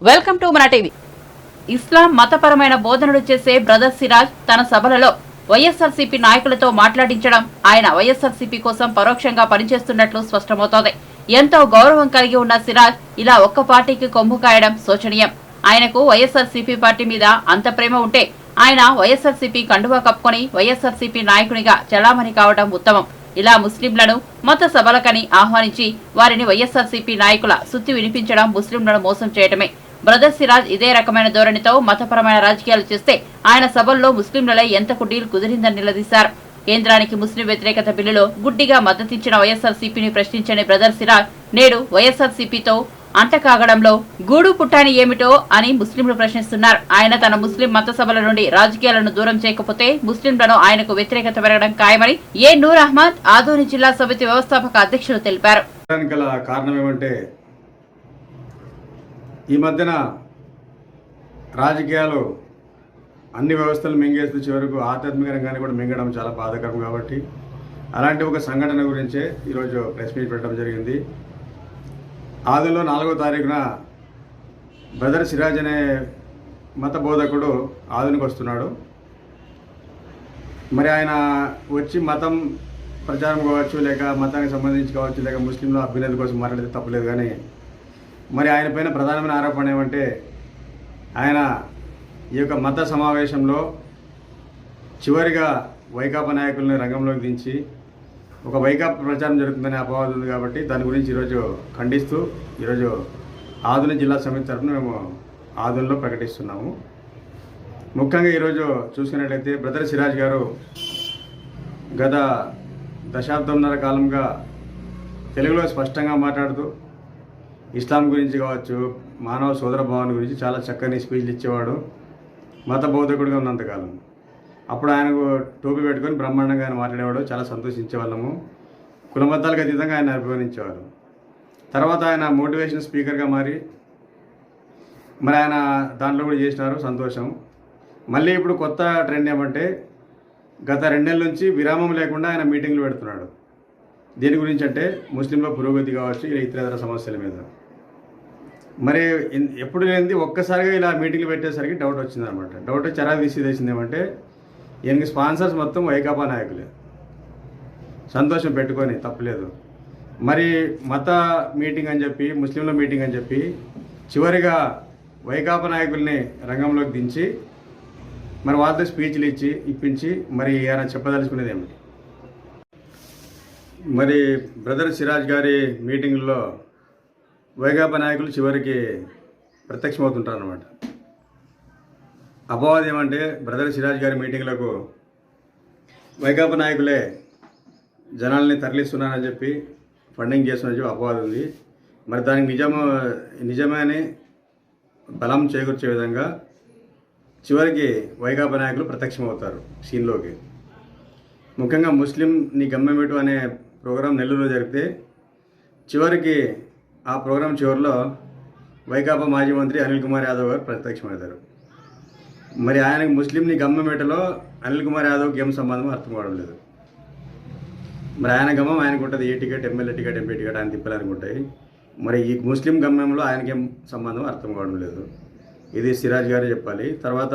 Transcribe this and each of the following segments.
Welcome to మన TV. ఇస్లాం మతపరమైన బోధనలు చేసే బ్రదర్ సిరాజ్ తన సభలలో వైఎస్ఆర్సీపీ నాయకులతో మాట్లాడించడం ఆయన వైఎస్ఆర్సీపీ కోసం పరోక్షంగా పనిచేస్తున్నట్లు స్పష్టమవుతోంది. ఎంతో గౌరవం కలిగి ఉన్న సిరాజ్ ఇలా ఒక్క పార్టీకి కొమ్ము కాయడం శోచనీయం. ఆయనకు వైఎస్ఆర్సీపీ పార్టీ మీద అంత ప్రేమ ఉంటే ఆయన వైఎస్ఆర్సీపీ కండువా కప్పుకొని వైఎస్ఆర్సీపీ నాయకునిగా చలామణి కావడం ఉత్తమం. ఇలా ముస్లింలను మత సభలకని ఆహ్వానించి వారిని వైఎస్ఆర్సీపీ నాయకుల సుత్తి వినిపించడం ముస్లింలను మోసం చేయడమే. బ్రదర్ సిరాజ్ ఇదే రకమైన ధోరణితో మతపరమైన రాజకీయాలు చేస్తే ఆయన సభల్లో ముస్లింలలో ఎంతకు డీల్ కుదిరిందని నిలదీశారు. కేంద్రానికి ముస్లిం వ్యతిరేకత బిల్లులో గుడ్డిగా మద్దతిచ్చిన వైఎస్ఆర్సీపీని ప్రశ్నించని బ్రదర్ సిరాజ్ నేడు వైఎస్ఆర్సీపీతో అంటకాగడంలో గూడు పుట్టాని ఏమిటో అని ముస్లింలు ప్రశ్నిస్తున్నారు. ఆయన తన ముస్లిం మత సభల నుండి రాజకీయాలను దూరం చేయకపోతే ముస్లింలను ఆయనకు వ్యతిరేకత పెరగడం ఖాయమని ఏ నూర్ అహ్మద్ ఆదోని జిల్లా సమితి వ్యవస్థాపక అధ్యక్షులు తెలిపారు. కారణం ఏమంటే ఈ మధ్యన రాజకీయాలు అన్ని వ్యవస్థలు మింగేస్తూ చివరకు ఆధ్యాత్మిక రంగాన్ని కూడా మింగడం చాలా బాధాకరం. కాబట్టి అలాంటి ఒక సంఘటన గురించే ఈరోజు ప్రెస్ మీట్ పెట్టడం జరిగింది. ఆదిలో 4వ తారీఖున బ్రదర్ సిరాజ్ అనే మత బోధకుడు ఆదునికి వస్తున్నాడు. మరి ఆయన వచ్చి మతం ప్రచారం కావచ్చు, లేక మతానికి సంబంధించి కావచ్చు, లేక ముస్లింల అభ్యున్నతి కోసం మాట్లాడితే తప్పలేదు. కానీ మరి ఆయన పైన ప్రధానమైన ఆరోపణ ఏమంటే ఆయన ఈ యొక్క మత సమావేశంలో చివరిగా వైకాపా నాయకులను రంగంలోకి దించి ఒక వైకాపా ప్రచారం జరుగుతుందనే అపవాదం ఉంది. కాబట్టి దాని గురించి ఈరోజు ఖండిస్తూ ఈరోజు ఆదోని జిల్లా సమితి తరఫున మేము ఆదోనిలో ప్రకటిస్తున్నాము. ముఖ్యంగా ఈరోజు చూసుకున్నట్లయితే బ్రదర్ సిరాజ్ గారు గత దశాబ్దంన్నర కాలంగా తెలుగులో స్పష్టంగా మాట్లాడుతూ ఇస్లాం గురించి కావచ్చు, మానవ సోదర భావన గురించి చాలా చక్కని స్పీచ్లు ఇచ్చేవాడు మత బోధకుడిగా ఉన్నంతకాలం. అప్పుడు ఆయనకు టోపీ పెట్టుకొని బ్రహ్మాండంగా ఆయన మాట్లాడేవాడు, చాలా సంతోషించే వాళ్ళము. కులమతాలకు అతీతంగా ఆయన అభిమానించేవారు. తర్వాత ఆయన మోటివేషన్ స్పీకర్గా మరి ఆయన దాంట్లో కూడా చేసినారు, సంతోషం. మళ్ళీ ఇప్పుడు కొత్త ట్రెండ్ ఏమంటే గత 2 నెలల నుంచి విరామం లేకుండా ఆయన మీటింగ్లు పెడుతున్నాడు. దీని గురించి అంటే ముస్లింల పురోగతి కావచ్చు, ఇలా ఇతర సమస్యల మీద. మరి ఎప్పుడు లేనిది ఒక్కసారిగా ఇలా మీటింగ్లు పెట్టేసరికి డౌట్ వచ్చిందనమాట. డౌట్ చరా తీసేసింది ఏమంటే ఈయనకి స్పాన్సర్స్ మొత్తం వైకాపా నాయకులే. సంతోషం పెట్టుకొని తప్పలేదు. మరి మత మీటింగ్ అని చెప్పి, ముస్లింల మీటింగ్ అని చెప్పి చివరిగా వైకాపా నాయకుల్ని రంగంలోకి దించి మరి వాళ్ళతో స్పీచ్లు ఇప్పించి మరి ఆయన చెప్పదలుచుకునేది ఏమిటి? మరి బ్రదర్ సిరాజ్ గారి మీటింగ్లో వైకాపా నాయకులు చివరికి ప్రత్యక్షమవుతుంటారు అన్నమాట. అపవాదం ఏమంటే బ్రదర్ సిరాజ్ గారి మీటింగ్లకు వైకాపా నాయకులే జనాల్ని తరలిస్తున్నారని చెప్పి, ఫండింగ్ చేస్తున్నారని చెప్పి అపవాదం ఉంది. మరి దానికి నిజమే అని బలం చేకూర్చే విధంగా చివరికి వైకాపా నాయకులు ప్రత్యక్షమవుతారు సీన్లోకి. ముఖ్యంగా ముస్లిం నీ గమ్యమేటు అనే ప్రోగ్రాం నెల్లూరులో జరిగితే చివరికి ఆ ప్రోగ్రాం చివరిలో వైకాపా మాజీ మంత్రి అనిల్ కుమార్ యాదవ్ గారు ప్రత్యక్షమవుతారు. మరి ఆయనకు ముస్లింని గమ్యమేటలో అనిల్ కుమార్ యాదవ్కి ఏం సంబంధం అర్థం కావడం లేదు. మరి ఆయన గమ్మం ఆయనకు ఉంటుంది, ఏ ticket, MLA ticket, MP ticket ఆయన తిప్పాలని ఉంటాయి. మరి ఈ ముస్లిం గమ్యంలో ఆయనకేం సంబంధం అర్థం కావడం లేదు. ఇది సిరాజ్ గారు చెప్పాలి. తర్వాత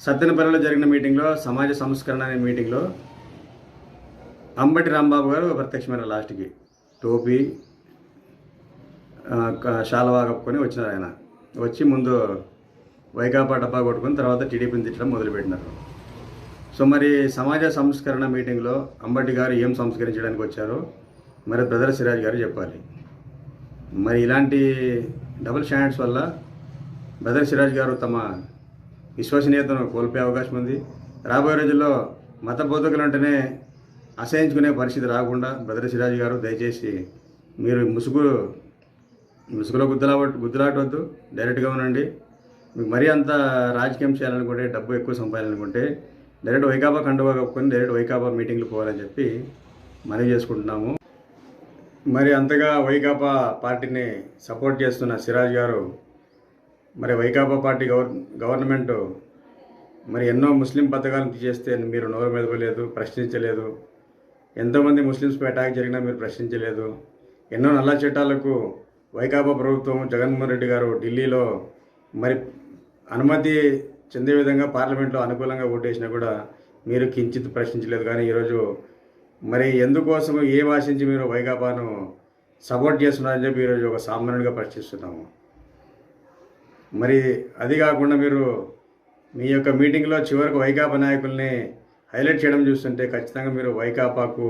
సత్తెనపల్లిలో జరిగిన మీటింగ్లో, సమాజ సంస్కరణ అనే మీటింగ్లో అంబటి రాంబాబు గారు ప్రత్యక్షమైన లాస్ట్కి టోపీ శాలవా కప్పుకొని వచ్చినారు. ఆయన వచ్చి ముందు వైకాపా డబ్బా కొట్టుకొని తర్వాత టీడీపీని తిట్టడం మొదలుపెట్టినారు. సో మరి సమాజ సంస్కరణ మీటింగ్లో అంబటి గారు ఏం సంస్కరించడానికి వచ్చారో మరి బ్రదర్ సిరాజ్ గారు చెప్పాలి. మరి ఇలాంటి డబుల్ స్టాండర్డ్స్ వల్ల బ్రదర్ సిరాజ్ గారు తమ విశ్వసనీయతను కోల్పోయే అవకాశం ఉంది. రాబోయే రోజుల్లో మత బోధకులు అంటేనే అసహించుకునే పరిస్థితి రాకుండా బ్రదర్ సిరాజ్ గారు దయచేసి మీరు ముసుగులో గుద్దులాటవద్దు, డైరెక్ట్గా ఉండండి. మీకు మరీ అంత రాజకీయం చేయాలనుకుంటే, డబ్బు ఎక్కువ సంపాదాలనుకుంటే డైరెక్ట్ వైకాపా కండువా కప్పుకొని డైరెక్ట్ వైకాపా మీటింగ్లు పోవాలని చెప్పి మనవి చేసుకుంటున్నాము. మరి అంతగా వైకాపా పార్టీని సపోర్ట్ చేస్తున్న సిరాజ్ గారు మరి వైకాపా పార్టీ గవర్నమెంట్ మరి ఎన్నో ముస్లిం పథకాలను తీసేస్తే మీరు నోరు మెదపలేదు, ప్రశ్నించలేదు. ఎంతోమంది ముస్లిమ్స్పై అటాక్ జరిగినా మీరు ప్రశ్నించలేదు. ఎన్నో నల్ల చట్టాలకు వైకాపా ప్రభుత్వం జగన్మోహన్ రెడ్డి గారు ఢిల్లీలో మరి అనుమతి చెందే విధంగా పార్లమెంట్లో అనుకూలంగా ఓటేసినా కూడా మీరు కించిత్ ప్రశ్నించలేదు. కానీ ఈరోజు మరి ఎందుకోసం ఏ భాషించి మీరు వైకాపాను సపోర్ట్ చేస్తున్నారని చెప్పి ఈరోజు ఒక సామాన్యుడిగా ప్రశ్నిస్తున్నాము. మరి అది కాకుండా మీరు మీ యొక్క మీటింగ్లో చివరికి వైకాపా నాయకుల్ని హైలైట్ చేయడం చూస్తుంటే ఖచ్చితంగా మీరు వైకాపాకు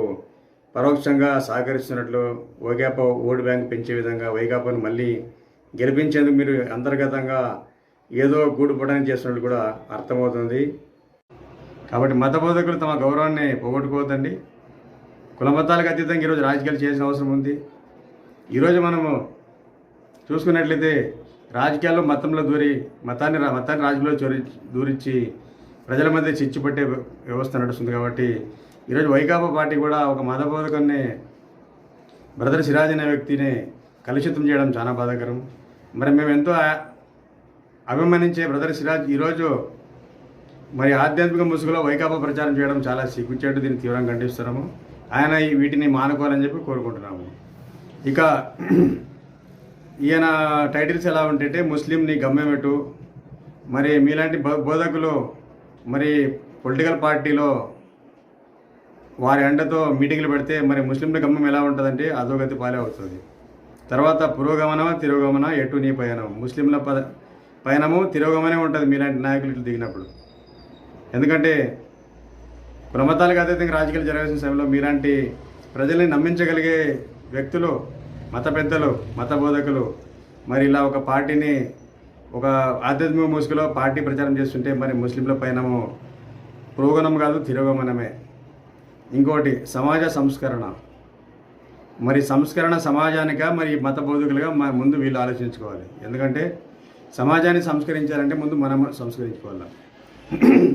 పరోక్షంగా సహకరిస్తున్నట్లు, వైకాపా ఓటు బ్యాంక్ పెంచే విధంగా వైకాపాను మళ్ళీ గెలిపించేందుకు మీరు అంతర్గతంగా ఏదో గూడుపడానికి చేస్తున్నట్టు కూడా అర్థమవుతుంది. కాబట్టి మత బోధకులు తమ గౌరవాన్ని పోగొట్టుకోవద్దండి. కుల మతాలకు అతీతంగా ఈరోజు రాజకీయాలు చేసిన అవసరం ఉంది. ఈరోజు మనము చూసుకున్నట్లయితే రాజకీయాల్లో మతంలో మతాన్ని రాజకీయాల్లో దూరించి ప్రజల మధ్య చిచ్చు పట్టే వ్యవస్థ నడుస్తుంది. కాబట్టి ఈరోజు వైకాపా పార్టీ కూడా ఒక మత బోధకుని బ్రదర్ సిరాజ్ అనే వ్యక్తిని కలుషితం చేయడం చాలా బాధాకరం. మరి మేము ఎంతో అభిమానించే బ్రదర్ సిరాజ్ ఈరోజు మరి ఆధ్యాత్మిక ముసుగులో వైకాపా ప్రచారం చేయడం చాలా సిగ్గుచేటు. దీన్ని తీవ్రంగా ఖండిస్తున్నాము. ఆయన వీటిని మానుకోవాలని చెప్పి కోరుకుంటున్నాము. ఇక ఈయన టైటిల్స్ ఎలా ఉంటే ముస్లింని గమ్యమెటు, మరి మీలాంటి బోధకులు మరి పొలిటికల్ పార్టీలో వారి అండతో మీటింగ్లు పెడితే మరి ముస్లింల గమ్యం ఎలా ఉంటుందంటే అధోగతి పాలే అవుతుంది. తర్వాత పురోగమనం తిరోగమనం ఎటు నీ పయనం, ముస్లింల పయనము తిరోగమనే ఉంటుంది మీలాంటి నాయకులు ఇట్లా దిగినప్పుడు. ఎందుకంటే కులమతాలకు అతీతంగా రాజకీయాలు జరగాల్సిన సమయంలో మీలాంటి ప్రజల్ని నమ్మించగలిగే వ్యక్తులు, మత పెద్దలు, మత బోధకులు మరి ఇలా ఒక పార్టీని ఒక ఆధ్యాత్మిక ముసుగులో పార్టీ ప్రచారం చేస్తుంటే మరి ముస్లింల పైనము పురోగమనం కాదు తిరోగమనమే. ఇంకోటి సమాజ సంస్కరణ, మరి సంస్కరణ సమాజానిక మరి మత బోధకులుగా ముందు వీళ్ళు ఆలోచించుకోవాలి. ఎందుకంటే సమాజాన్ని సంస్కరించాలంటే ముందు మనం సంస్కరించుకోవాలి.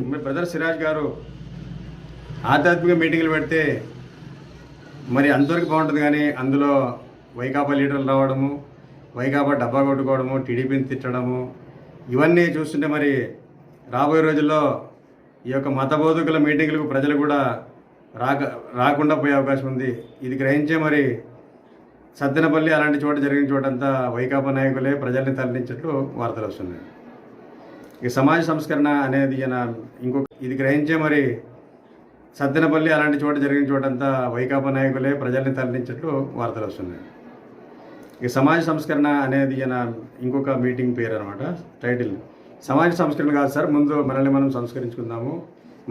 మరి బ్రదర్ సిరాజ్ గారు ఆధ్యాత్మిక మీటింగ్లు పెడితే మరి అంతవరకు బాగుంటుంది. కానీ అందులో వైకాపా లీడర్లు రావడము, వైకాపా డబ్బా కొట్టుకోవడము, టీడీపీని తిట్టడము, ఇవన్నీ చూస్తుంటే మరి రాబోయే రోజుల్లో ఈ యొక్క మత బోధకుల మీటింగ్లకు ప్రజలు కూడా రాకుండా పోయే అవకాశం ఉంది. ఇది గ్రహించే మరి సత్తెనపల్లి అలాంటి చోట జరిగిన చోటంతా వైకాపా నాయకులే ప్రజల్ని తరలించినట్లు వార్తలు వస్తున్నాయి. ఇక సమాజ సంస్కరణ అనేది ఇది గ్రహించే మరి సత్తెనపల్లి అలాంటి చోట జరిగిన చోటంతా వైకాపా నాయకులే ప్రజల్ని తరలించినట్లు వార్తలు వస్తున్నాయి. ఇక సమాజ సంస్కరణ అనేది ఇంకొక మీటింగ్ పేరు అనమాట. టైటిల్ సమాజ సంస్కరణ కాదు సార్, ముందు మనల్ని మనం సంస్కరించుకుందాము,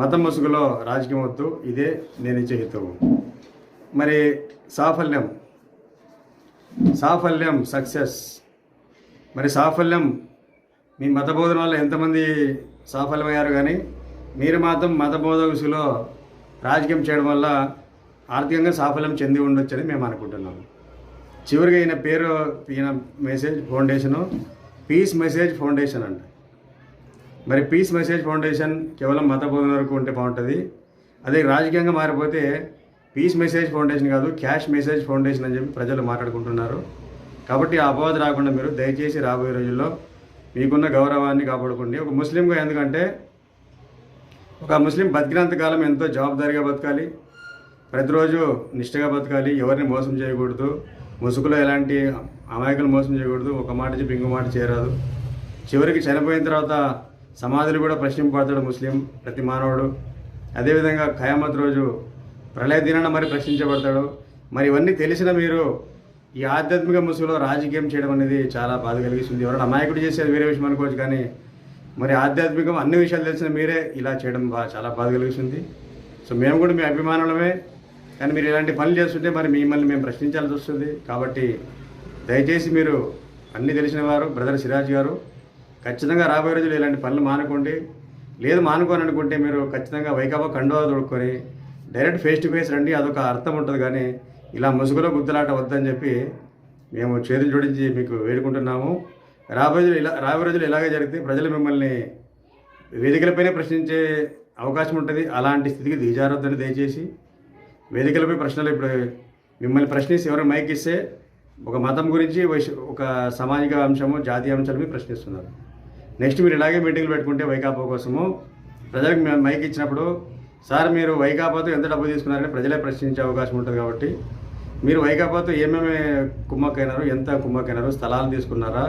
మతం ముసుగులో రాజకీయం వద్దు, ఇదే నేను ఇచ్చే హితవు. మరి సాఫల్యం సక్సెస్, మరి సాఫల్యం మీ మత బోధన వల్ల ఎంతమంది సాఫల్యమయ్యారు, కానీ మీరు మాత్రం మత బోధకులో రాజకీయం చేయడం వల్ల ఆర్థికంగా సాఫల్యం చెంది ఉండొచ్చని మేము అనుకుంటున్నాము. చివరిగా ఈయన message foundation peace message foundation అండి. మరి పీస్ మెసేజ్ ఫౌండేషన్ కేవలం మత బోధన వరకు ఉంటే బాగుంటుంది. అదే రాజకీయంగా మారిపోతే పీస్ మెసేజ్ ఫౌండేషన్ కాదు, క్యాష్ మెసేజ్ ఫౌండేషన్ అని చెప్పి ప్రజలు మాట్లాడుకుంటున్నారు. కాబట్టి ఆ అపవాదు రాకుండా మీరు దయచేసి రాబోయే రోజుల్లో మీకున్న గౌరవాన్ని కాపాడుకోండి. ఒక ముస్లింగా, ఎందుకంటే ఒక ముస్లిం బతికినంత కాలం ఎంతో జవాబుదారీగా బతకాలి, ప్రతిరోజు నిష్ఠగా బతకాలి, ఎవరిని మోసం చేయకూడదు, ముసుగులో ఎలాంటి అమాయకులు మోసం చేయకూడదు, ఒక మాట చెప్పి ఇంకో మాట చేయరాదు. చివరికి చనిపోయిన తర్వాత సమాధులు కూడా ప్రశ్నింపబడతాడు ముస్లిం ప్రతి మానవుడు. అదేవిధంగా ఖయామత్ రోజు ప్రళయ దినాన మరి ప్రశ్నించబడతాడు. మరి ఇవన్నీ తెలిసిన మీరు ఈ ఆధ్యాత్మిక ముసుగులో రాజకీయం చేయడం అనేది చాలా బాధ కలిగిస్తుంది. ఎవరైనా అమాయకుడు చేసేది వేరే విషయం అనుకోవచ్చు, కానీ మరి ఆధ్యాత్మికం అన్ని విషయాలు తెలిసిన మీరే ఇలా చేయడం చాలా బాధ కలిగిస్తుంది. సో మేము కూడా మీ అభిమానులమే, కానీ మీరు ఇలాంటి పనులు చేస్తుంటే మరి మిమ్మల్ని మేము ప్రశ్నించాల్సి వస్తుంది. కాబట్టి దయచేసి మీరు అన్నీ తెలిసిన వారు బ్రదర్ సిరాజ్ గారు ఖచ్చితంగా రాబోయే రోజులు ఇలాంటి పనులు మానుకోండి. లేదు మానుకోని అనుకుంటే మీరు ఖచ్చితంగా వైకాపా కండువా తొడుక్కొని డైరెక్ట్ ఫేస్ టు ఫేస్ రండి, అదొక అర్థం ఉంటుంది. కానీ ఇలా ముసుగులో గుద్దలాట వద్దని చెప్పి మేము చేతులు జోడించి మీకు వేడుకుంటున్నాము. రాబోయే రోజులు ఇలాగే జరిగితే ప్రజలు మిమ్మల్ని వేదికలపైనే ప్రశ్నించే అవకాశం ఉంటుంది. అలాంటి స్థితికి దిగజారొద్దని దయచేసి. వేదికలపై ప్రశ్నలు ఇప్పుడు మిమ్మల్ని ప్రశ్నిస్తే ఎవరు మైక్ ఇస్తే ఒక మతం గురించి ఒక సామాజిక అంశము జాతీయ అంశాలు మీరు ప్రశ్నిస్తున్నారు. నెక్స్ట్ మీరు ఇలాగే మీటింగ్లు పెట్టుకుంటే వైకాపా కోసము ప్రజలకు మైక్ ఇచ్చినప్పుడు సార్ మీరు వైకాపాతో ఎంత డబ్బు తీసుకున్నారని ప్రజలే ప్రశ్నించే అవకాశం ఉంటుంది. కాబట్టి మీరు వైకాపాతో ఏమేమి కుమ్మక్కైనారు, ఎంత కుమ్మక్కైనారు, స్థలాలు తీసుకున్నారా,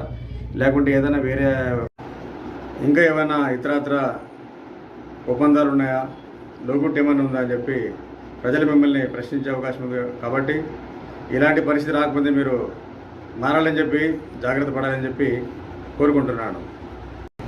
లేకుంటే ఏదైనా వేరే ఇంకా ఏమైనా ఇతరత్ర ఒప్పందాలు ఉన్నాయా, లోగుట్ ఏమైనా ఉందా అని చెప్పి ప్రజలు మిమ్మల్ని ప్రశ్నించే అవకాశం ఉంది. కాబట్టి ఇలాంటి పరిస్థితి రాకపోతే మీరు మారాలని చెప్పి జాగ్రత్త పడాలని చెప్పి కోరుకుంటున్నాను.